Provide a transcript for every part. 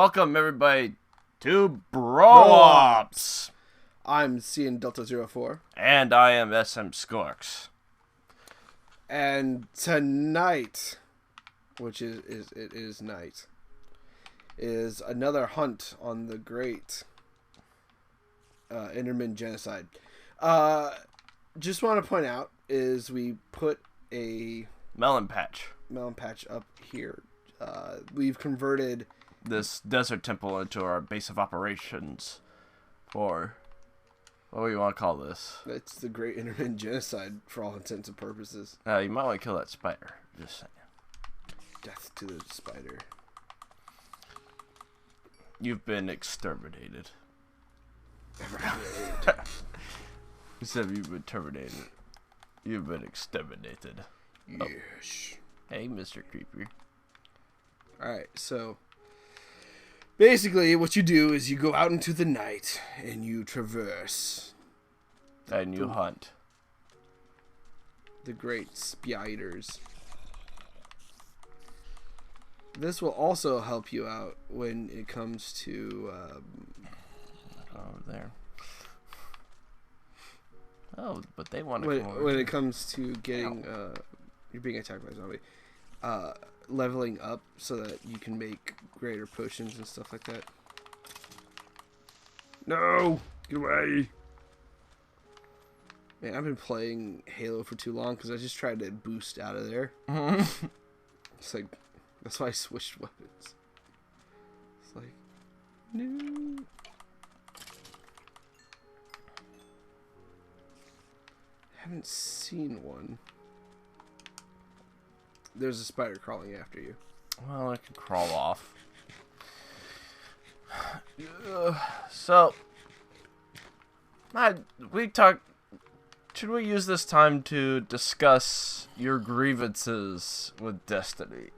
Welcome everybody to Bro-Ops. I'm CN Delta 04. And I am SM Skorks. And tonight, which is night, is another hunt on the great Enderman genocide. Just want to point out is we put a Melon patch up here. We've converted this desert temple into our base of operations for, what do you want to call this? It's the great Enderman genocide for all intents and purposes. You might want to kill that spider. Just saying. Death to the spider. You've been exterminated. You said you've been terminated. You've been exterminated. Yes. Oh. Hey, Mr. Creeper. Alright, so basically what you do is you go out into the night and you traverse. And you hunt. The great spiders. This will also help you out when it comes to over there. Oh, but they want to when it comes to getting you're being attacked by a zombie. Leveling up so that you can make greater potions and stuff like that. No! Get away! Man, I've been playing Halo for too long because I just tried to boost out of there. It's like, that's why I switched weapons. It's like, no. I haven't seen one. There's a spider crawling after you. Well, it can crawl off. So, should we use this time to discuss your grievances with Destiny?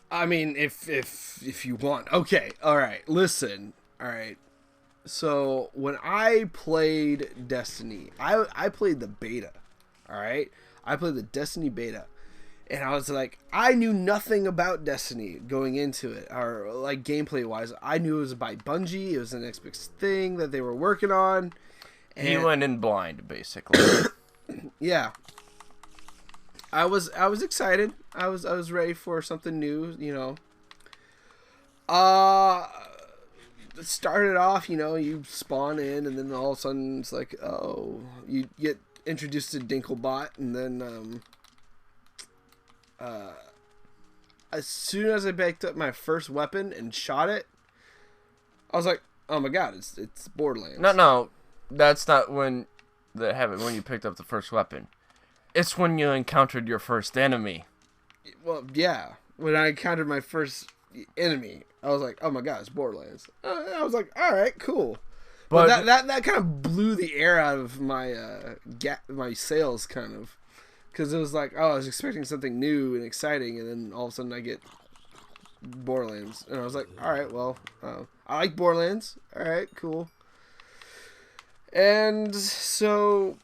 I mean, if you want. Okay, alright, listen. Alright. So, when I played Destiny, I played the beta. Alright? I played the Destiny beta. And I was like, I knew nothing about Destiny going into it. Or, like, gameplay-wise. I knew it was by Bungie. It was an Xbox thing that they were working on. And he went in blind, basically. Yeah. I was excited. I was ready for something new, you know. It started off, you know, you spawn in and then all of a sudden it's like, oh, you get introduced to Dinklebot and then as soon as I picked up my first weapon and shot it, I was like, oh my god, it's Borderlands. No, that's not when that happened. When you picked up the first weapon, it's when you encountered your first enemy. Well, yeah, when I encountered my first enemy, I was like, oh my god, it's Borderlands. I was like, all right, cool. But that kind of blew the air out of my my sails, kind of, because it was like, oh, I was expecting something new and exciting, and then all of a sudden I get Borderlands, and I was like, all right, well, I like Borderlands. All right, cool. And so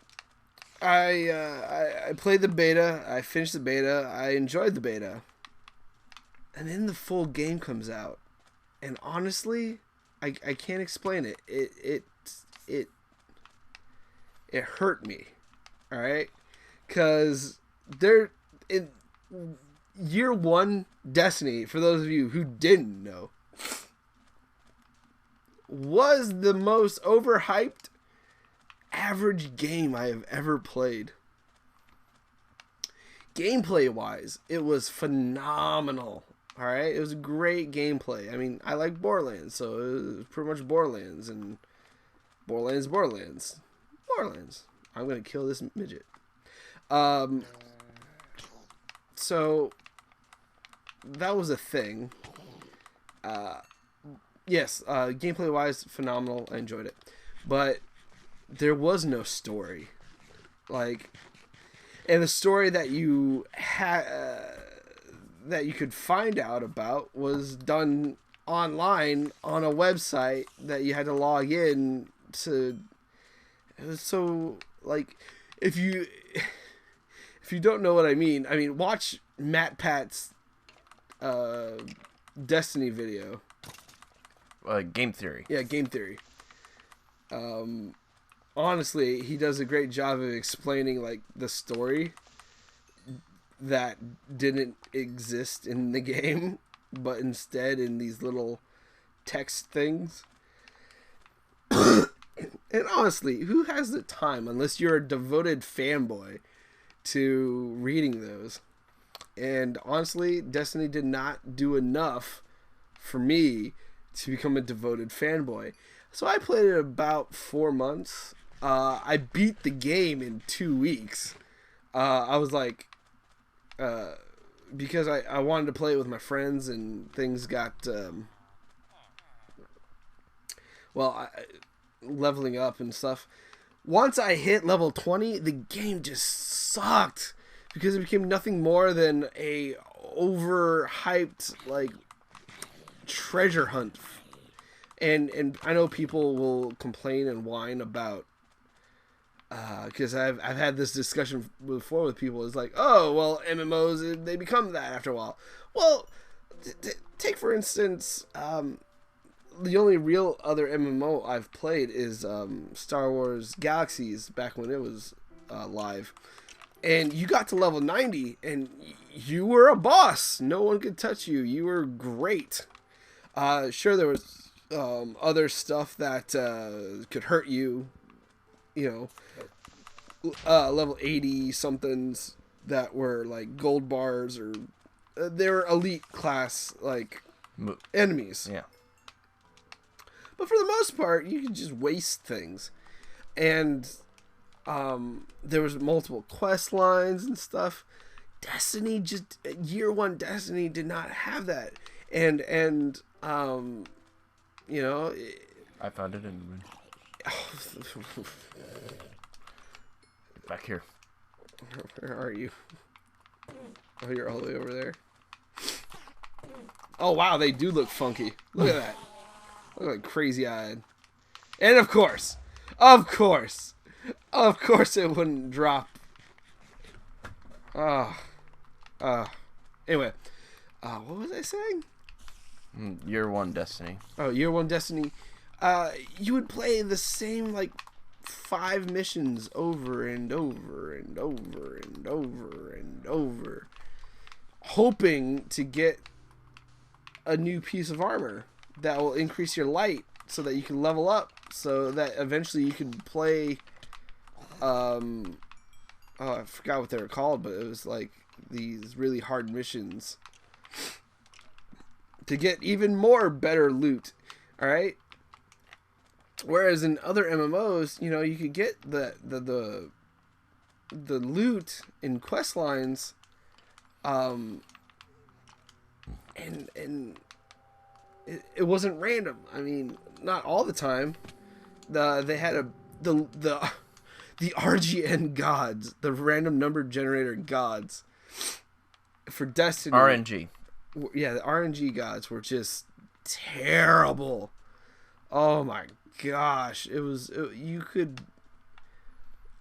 I played the beta. I finished the beta. I enjoyed the beta. And then the full game comes out, and honestly, I can't explain it. It hurt me. All right, because they're in year one. Destiny, for those of you who didn't know, was the most overhyped average game I have ever played. Gameplay wise, it was phenomenal. All right, it was great gameplay. I mean, I like Borderlands, so it was pretty much Borderlands and Borderlands. I'm gonna kill this midget. So that was a thing. Yes, gameplay wise, phenomenal. I enjoyed it, but there was no story, like, and the story that you had that you could find out about was done online on a website that you had to log in to. It was so, like, if you don't know what I mean, watch MatPat's Destiny video. Game Theory. Yeah, Game Theory. Honestly, he does a great job of explaining like the story that didn't exist in the game, but instead in these little text things. And honestly, who has the time, unless you're a devoted fanboy, to reading those? And honestly, Destiny did not do enough for me to become a devoted fanboy. So I played it about 4 months. I beat the game in 2 weeks. I was like, because I wanted to play it with my friends, and things got, leveling up and stuff. Once I hit level 20, the game just sucked because it became nothing more than a overhyped like treasure hunt. And I know people will complain and whine about because I've had this discussion before with people. It's like, oh well, MMOs, they become that after a while. Well, take for instance. The only real other MMO I've played is Star Wars Galaxies back when it was live. And you got to level 90 and you were a boss. No one could touch you. You were great. Sure, there was other stuff that could hurt you. You know, level 80 somethings that were like gold bars, or they were elite class like enemies. Yeah. But for the most part, you can just waste things. And there was multiple quest lines and stuff. Destiny, just year one Destiny did not have that. And you know, I found it in back here. Where are you? Oh, you're all the way over there. Oh wow, they do look funky. Look at that. Look like crazy-eyed. And of course, it wouldn't drop. Anyway, what was I saying? Year one Destiny. Oh, year one Destiny. You would play the same, like, 5 missions over and over and over and over and over, hoping to get a new piece of armor that will increase your light so that you can level up, so that eventually you can play I forgot what they were called, but it was like these really hard missions to get even more better loot. Alright? Whereas in other MMOs, you know, you could get the loot in quest lines and it wasn't random. I mean, not all the time. They had the RGN gods, the random number generator gods for Destiny. RNG. Yeah, the RNG gods were just terrible. Oh my gosh,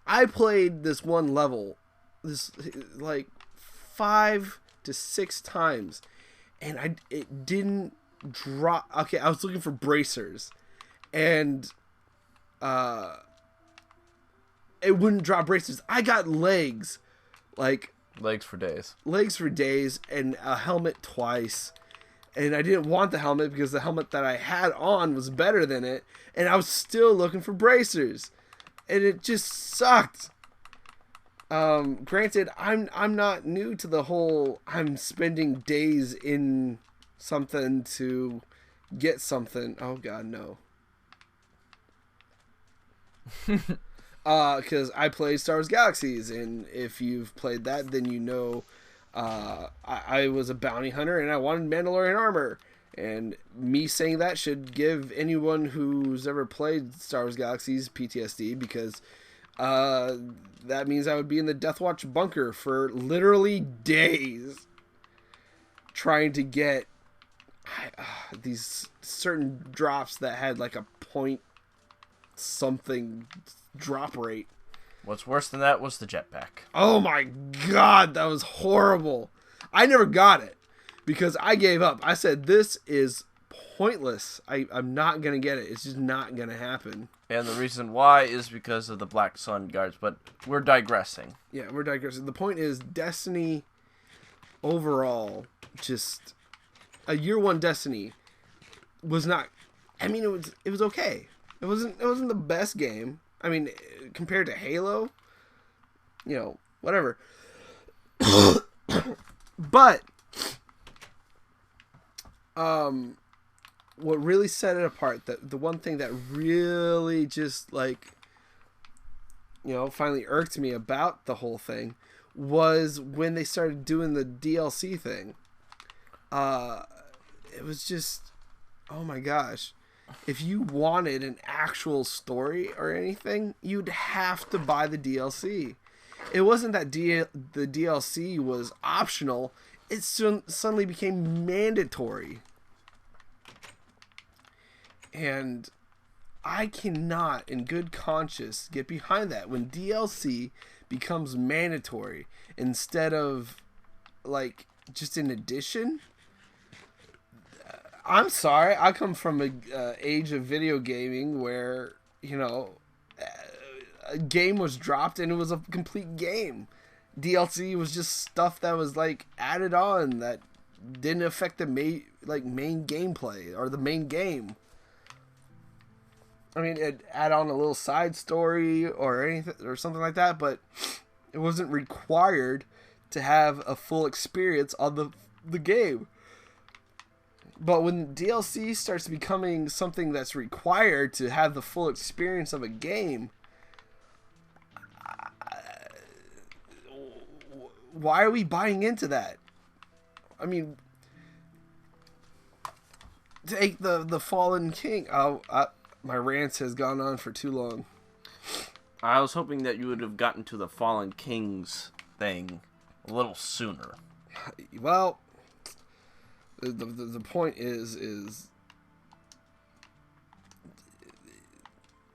I played this one level like 5 to 6 times, and it didn't drop. Okay, I was looking for bracers, and it wouldn't drop bracers. I got legs for days, and a helmet twice, and I didn't want the helmet because the helmet that I had on was better than it, and I was still looking for bracers, and it just sucked. Granted, I'm not new to the whole I'm spending days in something to get something. Oh god, no. Because I played Star Wars Galaxies, and if you've played that, then you know I was a bounty hunter and I wanted Mandalorian armor. And me saying that should give anyone who's ever played Star Wars Galaxies PTSD, because that means I would be in the Death Watch bunker for literally days trying to get these certain drops that had like a point something drop rate. What's worse than that was the jetpack. Oh my god, that was horrible. I never got it because I gave up. I said, this is pointless. I'm not going to get it. It's just not going to happen. And the reason why is because of the Black Sun guards, but we're digressing. Yeah, we're digressing. The point is, Destiny overall, just a year one Destiny was not. I mean, it was okay. It wasn't the best game. I mean, compared to Halo, whatever. But what really set it apart, the one thing that really just finally irked me about the whole thing was when they started doing the DLC thing. It was just, oh my gosh. If you wanted an actual story or anything, you'd have to buy the DLC. It wasn't that the DLC was optional. It suddenly became mandatory. And I cannot, in good conscience, get behind that when DLC becomes mandatory instead of just an addition. I'm sorry, I come from a age of video gaming where a game was dropped and it was a complete game. DLC was just stuff that was added on that didn't affect the main gameplay or the main game. I mean, it'd add on a little side story or anything or something like that, but it wasn't required to have a full experience on the game. But when DLC starts becoming something that's required to have the full experience of a game, why are we buying into that? I mean, take the Fallen King. My rant has gone on for too long. I was hoping that you would have gotten to the Fallen Kings thing a little sooner. Well, the point is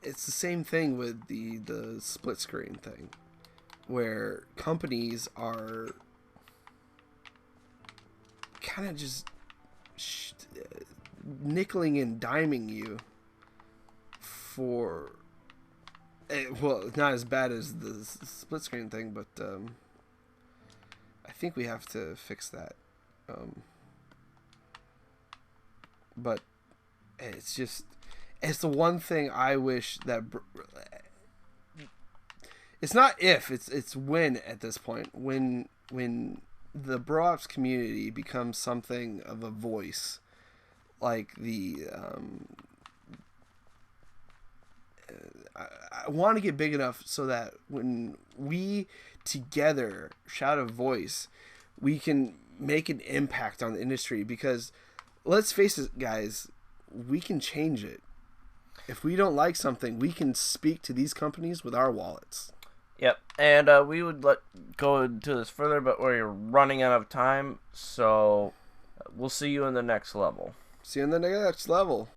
it's the same thing with the split screen thing, where companies are kind of just nickeling and diming you for, well, it's not as bad as the split screen thing, but I think we have to fix that. But it's the one thing I wish that it's not if, it's when at this point, when the Bro Ops community becomes something of a voice, like I want to get big enough so that when we together shout a voice, we can make an impact on the industry. Because let's face it, guys, we can change it. If we don't like something, we can speak to these companies with our wallets. Yep, and we would go into this further, but we're running out of time, so we'll see you in the next level. See you in the next level.